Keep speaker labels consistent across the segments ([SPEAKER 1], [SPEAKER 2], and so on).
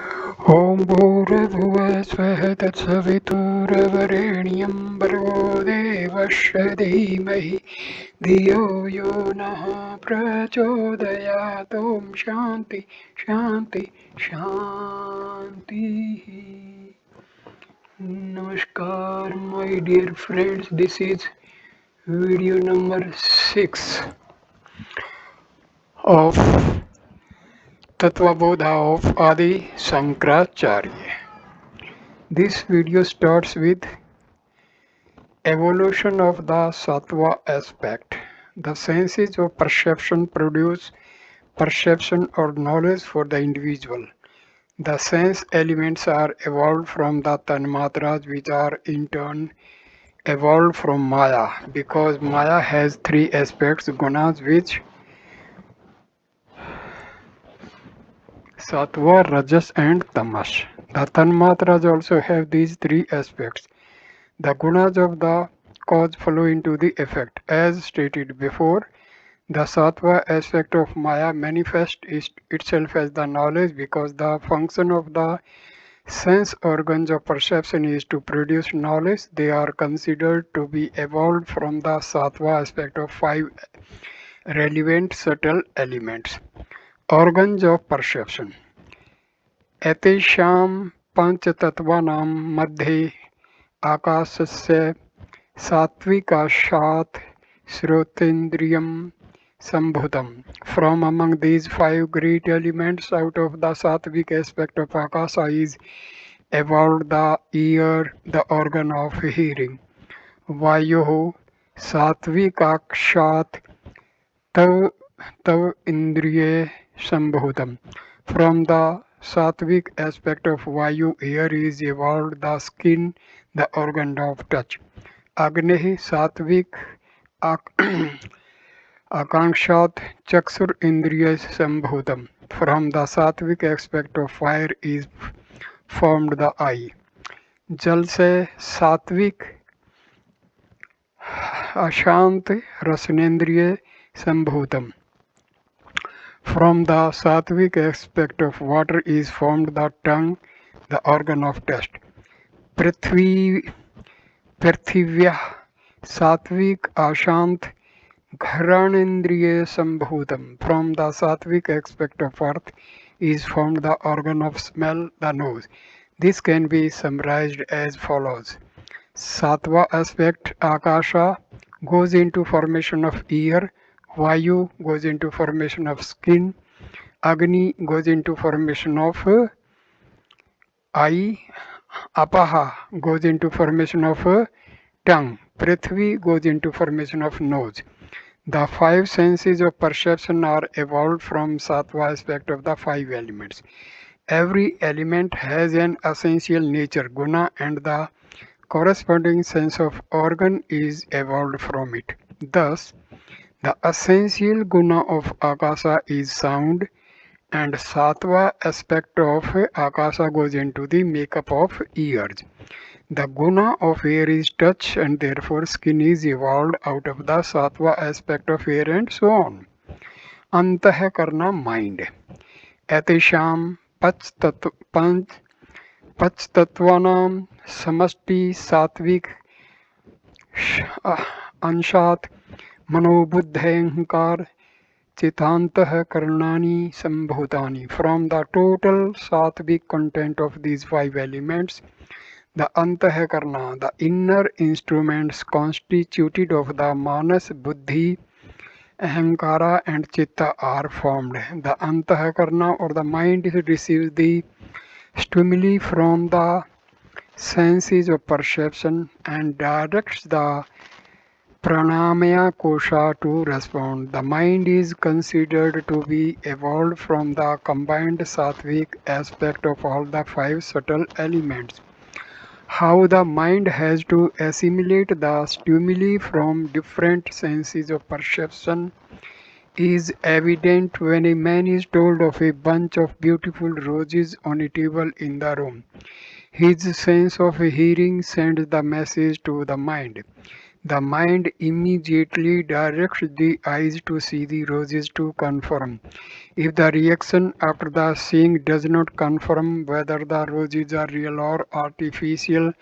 [SPEAKER 1] ॐ भूर्भुवः स्वः तत्सवितुर्वरेण्यं भर्गो देवस्य धीमहि धियो यो नः प्रचोदयात्। ॐ शान्ति शान्ति शान्तिः. Namaskar, my dear friends. This is video number 6 of Tattva Bodha of Adi Shankaracharya. This video starts with evolution of the Sattva aspect. The senses of perception produce perception or knowledge for the individual. The sense elements are evolved from the tanmatras, which are in turn evolved from Maya, because Maya has three aspects, gunas, which Sattva, Rajas and Tamas. The tanmatras also have these three aspects. The gunas of the cause flow into the effect. As stated before, the sattva aspect of Maya manifests itself as the knowledge, because the function of the sense organs of perception is to produce knowledge. They are considered to be evolved from the sattva aspect of five relevant subtle elements. Organs of perception. एतेषां पञ्चतत्त्वानां मध्ये आकाशस्य सात्विकाशात् श्रोतेन्द्रियं sambhutam. From among these five great elements, out of the sattvic aspect of akasha is evolved the ear, the organ of hearing. Vayuh sattvikakashat tav tav indriye sambhutam. From the sattvic aspect of vayu, air is evolved the skin, the organ of touch. Agnehi sattvic Akankshat Chakshur Indriya Sambhutam. From the sattvic aspect of fire is formed the eye. Jal se sattvic Ashant Rasnendriya Sambhutam. From the sattvic aspect of water is formed the tongue, the organ of taste. Prithivya Sattvic Ashant Gharanendriya Sambhutam. From the sattvic aspect of earth is formed the organ of smell, the nose. This can be summarized as follows. Sattva aspect Akasha goes into formation of ear, Vayu goes into formation of skin, Agni goes into formation of eye, Apaha goes into formation of tongue, Prithvi goes into formation of nose. The five senses of perception are evolved from sattva aspect of the five elements. Every element has an essential nature, guna, and the corresponding sense of organ is evolved from it. Thus, the essential guna of akasha is sound, and sattva aspect of akasha goes into the makeup of ears. The guna of air is touch, and therefore skin is evolved out of the sattva aspect of air, and so on. Antah karna mind. Etesham panch tattvanam samasti sattvic anshat manobuddhayankar chitantah karnani sambhutani. From the total sattvic content of these five elements, the Antahakarna, the inner instruments constituted of the Manas, Buddhi, Ahankara and Chitta are formed. The Antahakarna or the mind receives the stimuli from the senses of perception and directs the pranamaya kosha to respond. The mind is considered to be evolved from the combined sattvic aspect of all the five subtle elements. How the mind has to assimilate the stimuli from different senses of perception is evident when a man is told of a bunch of beautiful roses on a table in the room. His sense of hearing sends the message to the mind. The mind immediately directs the eyes to see the roses to confirm. If the reaction after the seeing does not confirm whether the roses are real or artificial,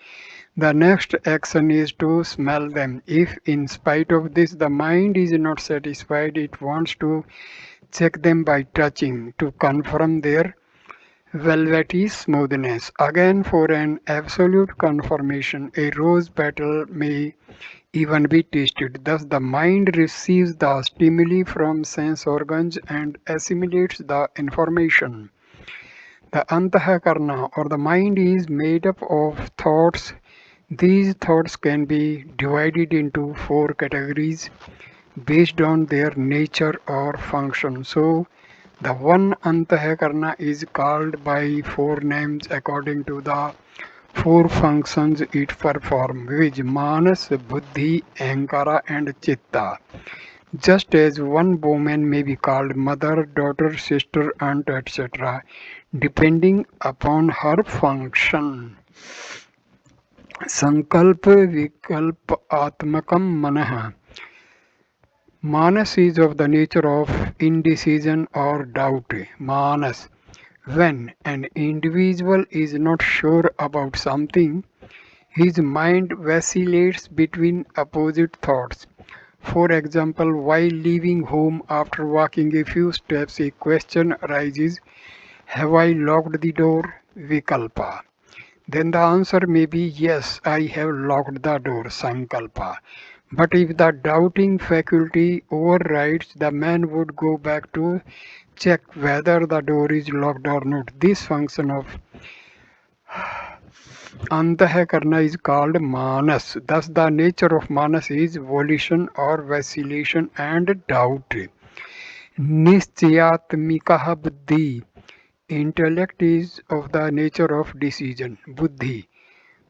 [SPEAKER 1] the next action is to smell them. If, in spite of this, the mind is not satisfied, it wants to check them by touching to confirm their velvety smoothness. Again, for an absolute confirmation, a rose petal may even be tasted. Thus, the mind receives the stimuli from sense organs and assimilates the information. The Antahakarna or the mind is made up of thoughts. These thoughts can be divided into four categories based on their nature or function. So, the one Antahakarna is called by four names according to the four functions it performs, which Manas, Buddhi, Ahankara and Chitta. Just as one woman may be called mother, daughter, sister, aunt, etc., depending upon her function. Sankalpa Vikalpa Atmakam Manaha. Manas is of the nature of indecision or doubt. Manas. When an individual is not sure about something, his mind vacillates between opposite thoughts. For example, while leaving home after walking a few steps, a question arises: have I locked the door? Vikalpa. Then the answer may be yes, I have locked the door, Sankalpa. But if the doubting faculty overrides, the man would go back to check whether the door is locked or not. This function of Antahakarna is called Manas. Thus, the nature of Manas is volition or vacillation and doubt. Nischayatmikaha buddhi. Intellect is of the nature of decision. Buddhi.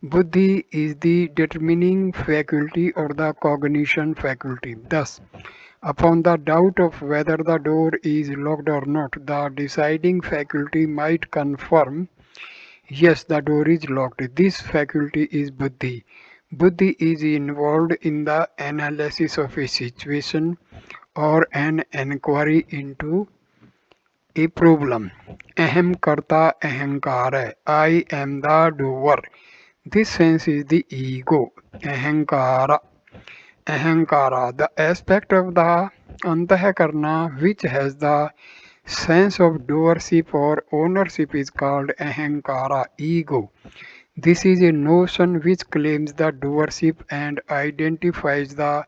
[SPEAKER 1] Buddhi is the determining faculty or the cognition faculty. Thus, upon the doubt of whether the door is locked or not, the deciding faculty might confirm, yes, the door is locked. This faculty is Buddhi. Buddhi is involved in the analysis of a situation or an inquiry into a problem. Aham karta ahankara. I am the doer. This sense is the ego. Ahankara. Ahankara, the aspect of the Antahakarna which has the sense of doership or ownership is called Ahankara, ego. This is a notion which claims the doership and identifies the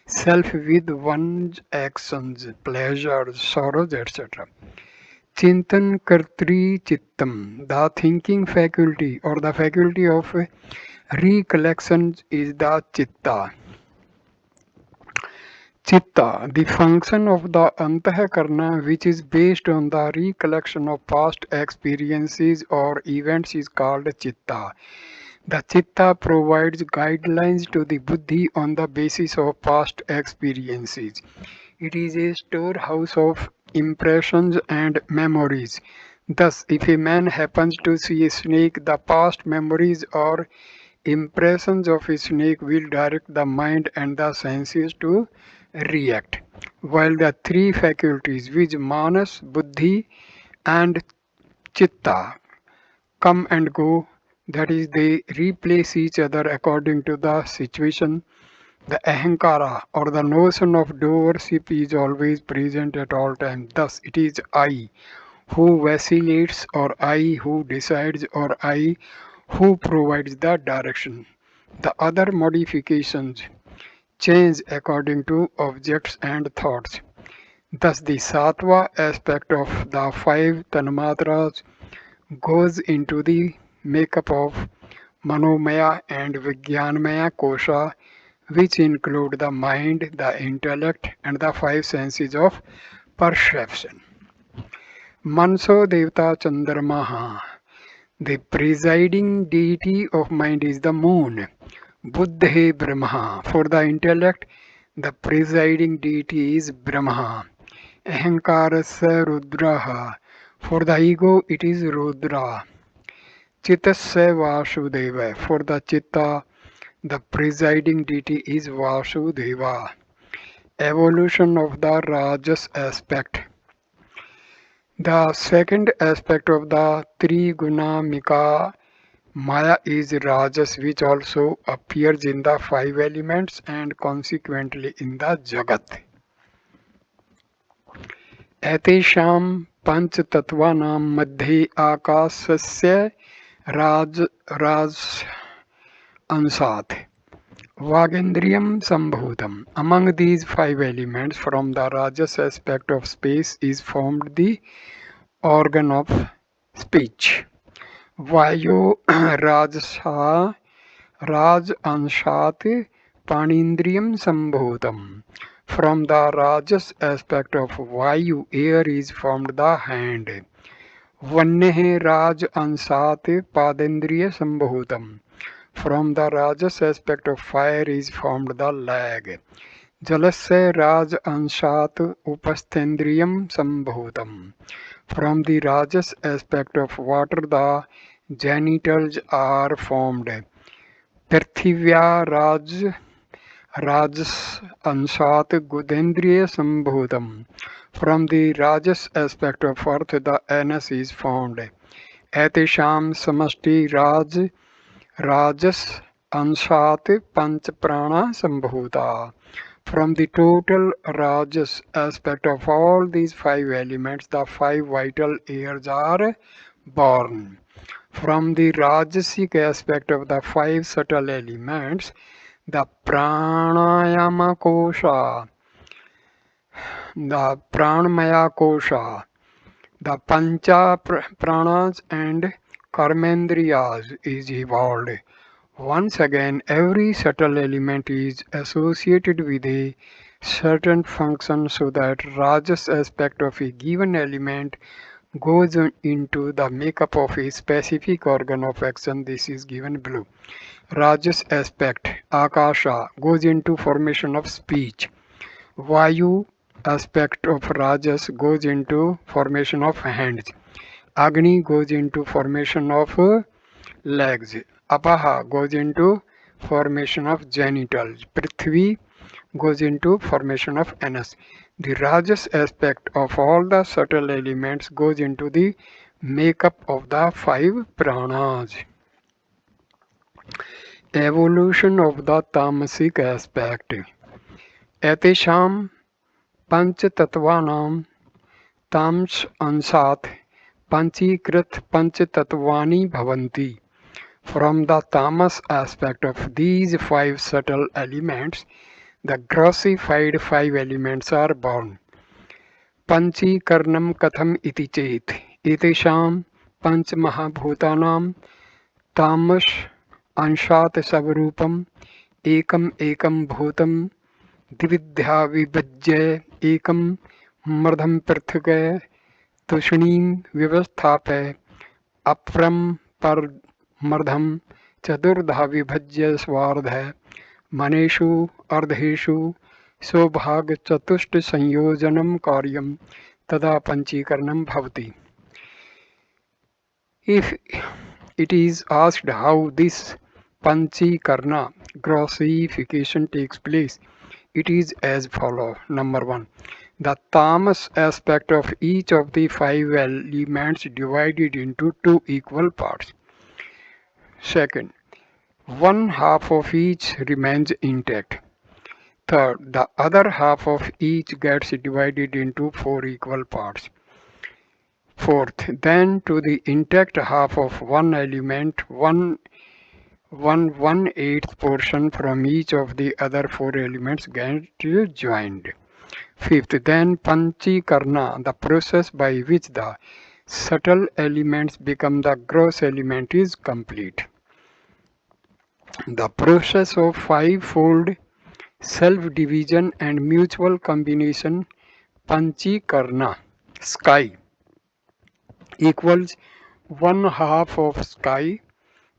[SPEAKER 1] self with one's actions, pleasures, sorrows, etc. Chintan Kartri Chittam, the thinking faculty or the faculty of recollection is the Chitta. Chitta, the function of the Antahakarna which is based on the recollection of past experiences or events is called Chitta. The Chitta provides guidelines to the Buddhi on the basis of past experiences. It is a storehouse of impressions and memories. Thus, if a man happens to see a snake, the past memories or impressions of a snake will direct the mind and the senses to react. While the three faculties, which Manas, Buddhi, and Chitta, come and go, that is, they replace each other according to the situation. The ahankara or the notion of doership is always present at all times. Thus, it is I who vacillates, or I who decides, or I who provides the direction. The other modifications change according to objects and thoughts. Thus, the sattva aspect of the five tanmatras goes into the makeup of manomaya and vijnanamaya kosha, which include the mind, the intellect, and the five senses of perception. Manso Devta Chandramaha. The presiding deity of mind is the moon. Buddhe Brahma. For the intellect, the presiding deity is Brahma. Ahankarasya Rudraha. For the ego, it is Rudra. Chittasya Vasudeva. For the chitta, The presiding deity is Vasudeva. Evolution of the Rajas aspect. The second aspect of the Trigunamika Maya is Rajas, which also appears in the five elements and consequently in the Jagat. एतेषां पञ्चतत्त्वानां मध्ये आकाशस्य राज अंशात् वागेन्द्रियं सम्भूतम्. Among these five elements, from the rajas aspect of space is formed the organ of speech. Vayu rajasa raj anshat panindriyam sambhutam. From the rajas aspect of Vayu, air is formed the hand. Vannehe raj ansat padendriya sambhutam. From the rajas aspect of fire is formed the leg. Jalasya raj anshat upasthendriyam sambhutam. From the rajas aspect of water, the genitals are formed. Prithivya rajas anshat gudendriya sambhutam. From the rajas aspect of earth, the anus is formed. Etesham samasti rajas anshat panch prana sambhuta. From the total rajas aspect of all these five elements, the five vital airs are born. From the rajasic aspect of the five subtle elements, the pranayama kosha, the pranamaya kosha, the pancha pranas and karmendriyas is evolved. Once again, every subtle element is associated with a certain function, so that rajas aspect of a given element goes into the makeup of a specific organ of action. This is given below. Rajas aspect Akasha goes into formation of speech. Vayu aspect of Rajas goes into formation of hands. Agni goes into formation of legs. Apaha goes into formation of genitals. Prithvi goes into formation of anus. The Rajas aspect of all the subtle elements goes into the makeup of the five pranas. Evolution of the tamasic aspect. Etesham panchtatvanam tams ansat panchikrit panchtatvani bhavanti. From the tamas aspect of these five subtle elements, the grossified five elements are born. Panchikaranam katham iti chet. Etesham panch mahabhutanam tamas anshat savarupam ekam ekam bhutam द्विविद्या विभज्य एकम मर्धम पृथक तुष्णीम व्यवस्थापय अप्रम पर मर्धम चतुर्धा विभज्य स्वार्ध मनेषु अर्धेषु सौभाग चतुष्ट संयोजनम कार्यम तदा पंचीकरणम भवति. If it is asked how this panchikarna grossification takes place, it is as follows. Number 1. The tamas aspect of each of the five elements divided into two equal parts. Second, one half of each remains intact. Third, the other half of each gets divided into four equal parts. Fourth, then to the intact half of one element, one-eighth portion from each of the other four elements get joined. Fifth, then panchikarna, the process by which the subtle elements become the gross element, is complete. The process of five-fold self-division and mutual combination, panchikarna, sky, equals one half of sky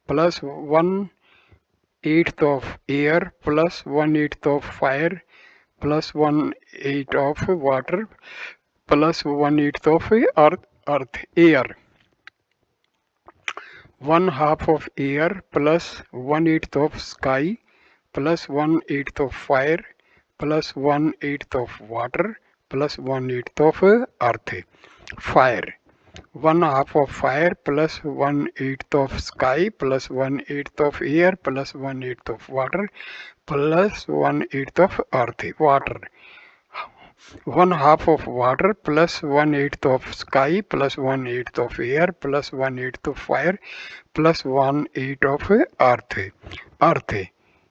[SPEAKER 1] plus 1/8 of air plus 1/8 of fire plus 1/8 of water plus 1/8 of earth air. One half of air plus 1/8 of sky plus 1/8 of fire plus 1/8 of water plus 1/8 of earth. Fire. 1/2 of fire plus 1/8 of sky plus 1/8 of air plus 1/8 of water plus 1/8 of earth. Water. 1/2 of water plus 1/8 of sky plus 1/8 of air plus 1/8 of fire plus 1/8 of earth. Earth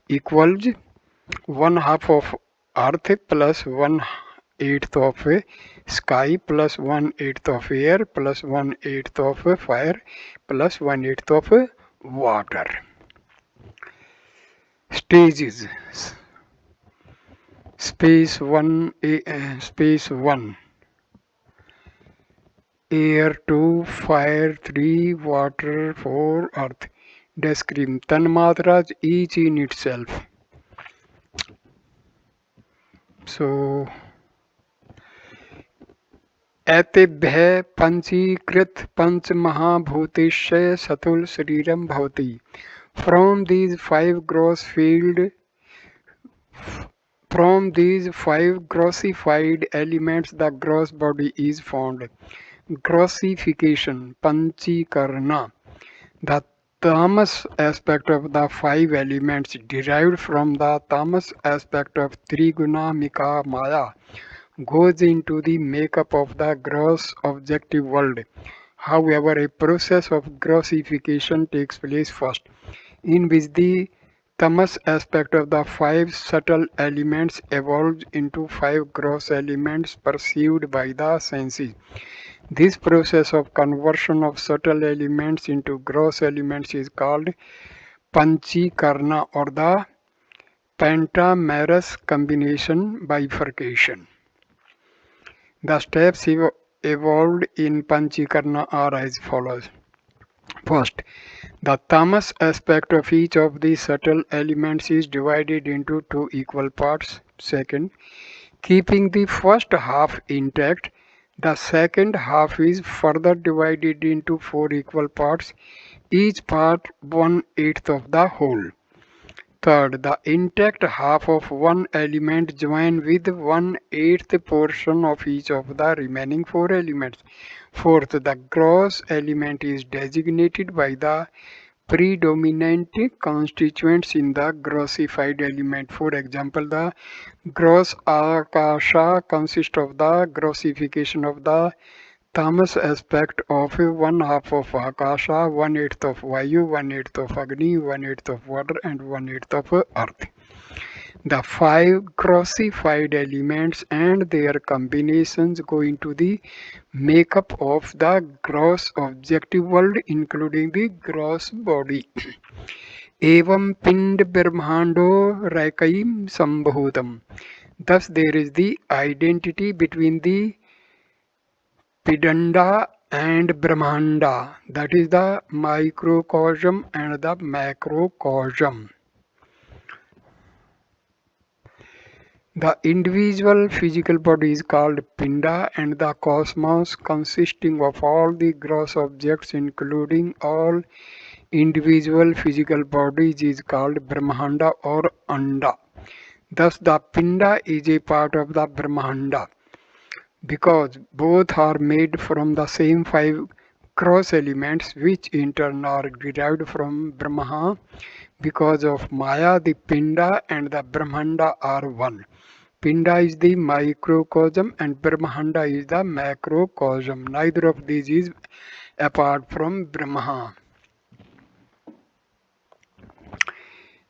[SPEAKER 1] equals 1/2 of earth plus 1/8 of sky plus 1/8 of air plus 1/8 of fire plus 1/8 of water. Stages. Space 1, air 2, fire 3, water 4, earth. Describe tanmatras each in itself. So एतेभ्यः पंचीकृत पंच महाभूतेश्य सतुल शरीरम भवति. From these five grossified elements, the gross body is formed. Grossification, panchikarna. The tamas aspect of the five elements derived from the tamas aspect of Trigunamika Maya goes into the makeup of the gross objective world. However, a process of grossification takes place first, in which the tamas aspect of the five subtle elements evolves into five gross elements perceived by the senses. This process of conversion of subtle elements into gross elements is called panchikarna or the pentamerous combination bifurcation. The steps evolved in panchikarna are as follows. First, the tamas aspect of each of the subtle elements is divided into two equal parts. Second, keeping the first half intact, the second half is further divided into four equal parts, each part 1/8 of the whole. Third, the intact half of one element joined with 1/8 portion of each of the remaining four elements. Fourth, the gross element is designated by the predominant constituents in the grossified element. For example, the gross akasha consists of the grossification of the tamas aspect of 1/2 of akasha, 1/8 of vayu, 1/8 of agni, 1/8 of water and 1/8 of earth. The five grossified elements and their combinations go into the makeup of the gross objective world, including the gross body. Evam pind brahmando rakaim sambhutam. Thus there is the identity between the pidanda and brahmanda, that is the microcosm and the macrocosm. The individual physical body is called Pinda, and the cosmos, consisting of all the gross objects, including all individual physical bodies, is called Brahmanda or Anda. Thus, the Pinda is a part of the Brahmanda, because both are made from the same five gross elements, which in turn are derived from Brahma. Because of Maya, the Pinda and the Brahmanda are one. Pinda is the microcosm and Brahmanda is the macrocosm. Neither of these is apart from Brahma.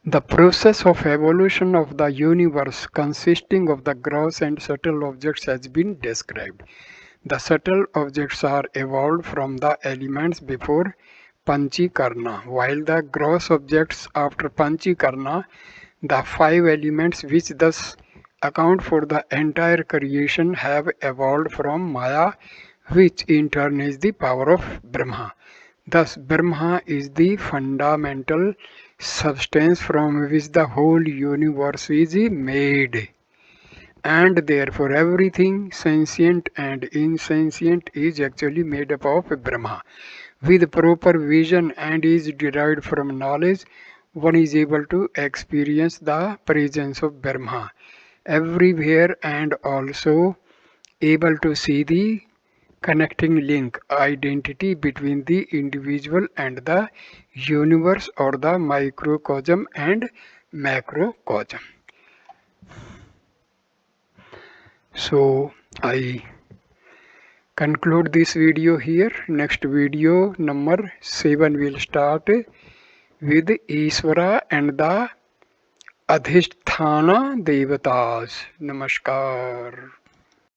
[SPEAKER 1] The process of evolution of the universe, consisting of the gross and subtle objects, has been described. The subtle objects are evolved from the elements before Panchikarna, while the gross objects after Panchikarna, the five elements which thus account for the entire creation, have evolved from Maya, which in turn is the power of Brahma. Thus, Brahma is the fundamental substance from which the whole universe is made. And therefore, everything sentient and insentient is actually made up of Brahma. With proper vision and is derived from knowledge, one is able to experience the presence of Brahma everywhere and also able to see the connecting link identity between the individual and the universe or the microcosm and macrocosm. So I conclude this video here. Next video number 7 will start with Ishvara and the Adhisthana Devatas. Namaskar.